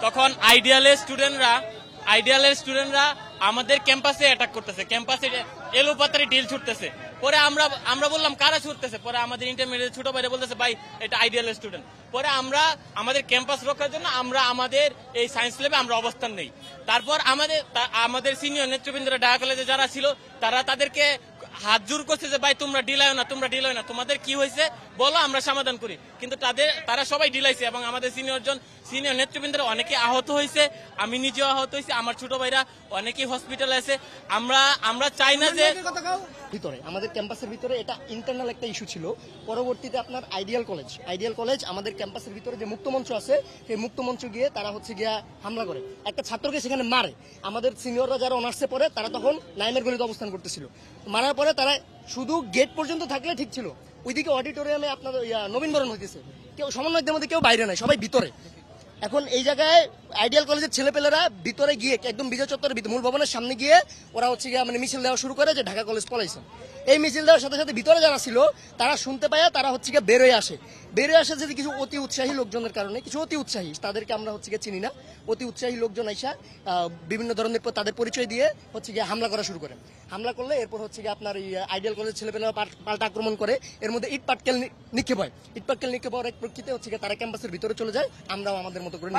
তখন আইডিয়ালের স্টুডেন্টরা আমাদের ক্যাম্পাসে অ্যাটাক করতেছে, ক্যাম্পাসে এলোপাতারি ডিল ছুটতেছে। পরে আমরা বললাম কারা ছুটতেছে, পরে আমাদের ইন্টারমিডিয়েট ছোট ভাইরা বলতেছে ভাই এটা আইডিয়ালের স্টুডেন্ট। পরে আমরা আমাদের ক্যাম্পাস রক্ষার জন্য আমরা আমাদের এই সায়েন্স ল্যাবে আমরা অবস্থান নেই। তারপর আমাদের সিনিয়র নেতৃবৃন্দরা ঢাকা কলেজে যারা ছিল তারা তাদেরকে হাত জোর করছে যে ভাই তোমরা ডিলাইও না, তোমাদের কি হয়েছে বলো, আমরা সমাধান করি। কিন্তু তারা সবাই ডিলাইছে এবং আমাদের সিনিয়র নেতৃবৃন্দরা অনেকে আহত হয়েছে, আমি নিজেও আহত হয়েছি, আমার ছোট ভাইরা অনেকেই হসপিটালে আছে। আমরা চাই না যে ভিতরে আমাদের ক্যাম্পাসের ভিতরে এটা ইন্টারনাল একটা ইস্যু ছিল। পরবর্তীতে আপনার আইডিয়াল কলেজ আমাদের ক্যাম্পাসের ভিতরে যে মুক্ত মঞ্চ আছে সেই মুক্ত মঞ্চ গিয়ে তারা গিয়া হামলা করে, একটা ছাত্রকে সেখানে মারে। আমাদের সিনিয়ররা যারা অনার্সে পড়ে তারা তখন নাইমের গলিতে অবস্থান করতেছিল। মারার পরে তারা শুধু গেট পর্যন্ত থাকলে ঠিক ছিল, ওইদিকে অডিটোরিয়ামে আপনার নবীনবরণ হইতেছে, কেউ সমন্বয়কদের মধ্যে কেউ বাইরে নাই, সবাই ভিতরে। এখন এই জায়গায় আইডিয়াল কলেজের ছেলেপেলেরা ভিতরে গিয়ে একদম বিজয় চত্বরের মূল ভবনের সামনে গিয়ে ওরা গিয়ে মিছিল দেওয়া শুরু করে যে ঢাকা কলেজ পলাইছে। এই মিছিল দেওয়ার সাথে সাথে ভিতরে যারা ছিল তারা শুনতে পায়, তারা গিয়ে বেরোয় আসে যদি কিছু অতি উৎসাহী লোকজনের কারণে, কিছু অতি উৎসাহী, তাদেরকে আমরা গিয়ে চিনি না, অতি উৎসাহী লোকজন আইসা বিভিন্ন ধরনের তাদের পরিচয় দিয়ে গিয়ে হামলা করা শুরু করে। হামলা করলে এরপর গিয়ে আপনার আইডিয়াল কলেজের ছেলেপেলেরা পাল্টা আক্রমণ করে, এর মধ্যে ইট পাটকেল নিক্ষেপ হওয়ার এক প্রকৃতি গিয়ে তারা ক্যাম্পাসের ভিতরে চলে যায়। আমরাও আমাদের মতো করে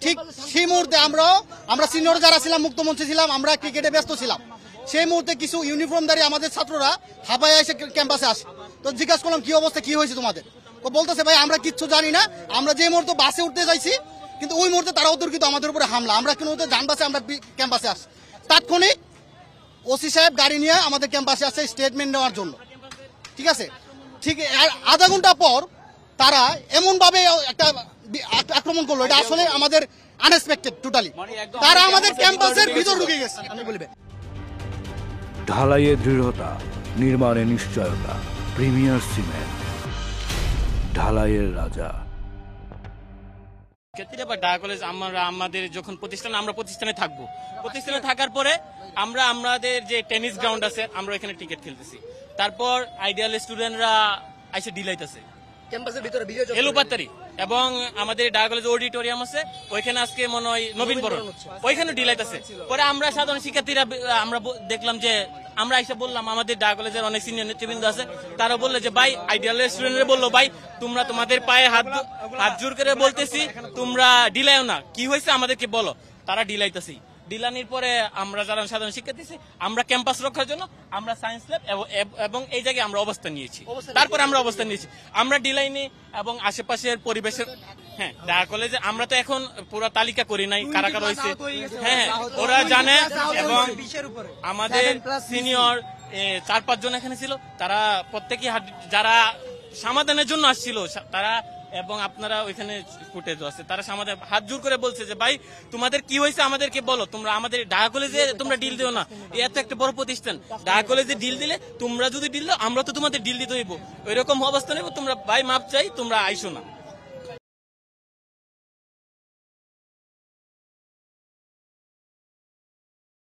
ঠিক সেই মুহূর্তে আমরা সিনিয়র যারা ছিলাম, মুক্ত মঞ্চে ছিলাম, আমরা ক্রিকেটে ব্যস্ত ছিলাম। সেই মুহূর্তে কিছু ইউনিফর্মধারী আমাদের ছাত্ররা হাবায় এসে ক্যাম্পাসে আসে। তো জিজ্ঞাসা করলাম কি অবস্থা, কি হয়েছে তোমাদের? তো বলতেছে ভাই আমরা কিচ্ছু জানি না, আমরা যে মুহূর্তে বাসে উঠতে যাইছি কিন্তু ওই মুহূর্তে তারা অতর্কিত আমাদের উপরে হামলা। আমরা কোনো যান বাসে আমরা ক্যাম্পাসে আসি, তাৎক্ষণিক ওসি সাহেব গাড়ি নিয়ে আমাদের ক্যাম্পাসে আসে স্টেটমেন্ট নেওয়ার জন্য। ঠিক আছে, ঠিক আধা ঘন্টা পর তারা এমন ভাবে একটা আক্রমণ করলো, এটা আসলে আমাদের আনএক্সপেক্টেড টোটালি। তারা আমাদের ক্যাম্পাসের ভিতর ঢুকে গেছে। আমি বলবে ঢালাইয়ে দৃঢ়তা, নির্মাণে নিশ্চয়তা, প্রিমিয়ার সিমেন্ট, ঢালাইয়ের রাজা। ক্ষেত্রে বা ঢাকা কলেজ আমাদের যখন আমরা প্রতিষ্ঠানে থাকবো, প্রতিষ্ঠানে থাকার পরে আমাদের যে টেনিস গ্রাউন্ড আছে আমরা এখানে ক্রিকেট খেলতেছি। তারপর আইডিয়াল স্টুডেন্টরা এসে ডিলাইতেছে ক্যাম্পাসের ভিতরে এলোপাতারি, এবং আমাদের ঢাকা কলেজ অডিটোরিয়াম আছে ওইখানে আজকে মনে হয় নবীনবরণ, ওইখানে ডিলাইতেছে। পরে আমরা সাধারণ শিক্ষার্থীরা আমরা দেখলাম যে আমরা এসে বললাম, আমাদের ঢাকা কলেজের অনেক সিনিয়র নেতৃবৃন্দ আছে, তারা বললো যে ভাই আইডিয়াল স্টুডেন্টরা বললো ভাই তোমরা তোমাদের পায়ে হাত জোর করে বলতেছি তোমরা ডিলাইও না, কি হয়েছে আমাদেরকে বলো। তারা ডিলাইতেছি, ডিলানির পরে আমরা যারা সাধারণ শিক্ষার্থী আমরা ক্যাম্পাস রক্ষার জন্য আমরা সায়েন্স ল্যাব এবং এই জায়গায় আমরা অবস্থান নিয়েছি। আমরা ডিলাইনি এবং আশেপাশের পরিবেশের, হ্যাঁ ঢাকা কলেজে আমরা তো এখন পুরো তালিকা করি নাই কারা কারা হয়েছে, হ্যাঁ ওরা জানে। এবং আমাদের সিনিয়র 4-5 জন এখানে ছিল, তারা প্রত্যেকেই যারা সমাধানের জন্য আসছিল তারা, এবং আপনারা ওইখানে ফুটেজ আছে, তারা আমাদের হাত জোর করে বলছে যে ভাই তোমাদের কি হয়েছে আমাদেরকে বলো, তোমরা আমাদের ঢাকা কলেজে তোমরা ডিল দিও না, এত একটা বড় প্রতিষ্ঠান, ঢাকা কলেজে ডিল দিলে তোমরা যদি ডিল দাও আমরা তো তোমাদের ডিল দিতে হইব, ওইরকম অবস্থা নেব, তোমরা ভাই মাপ চাই, তোমরা আইসো না।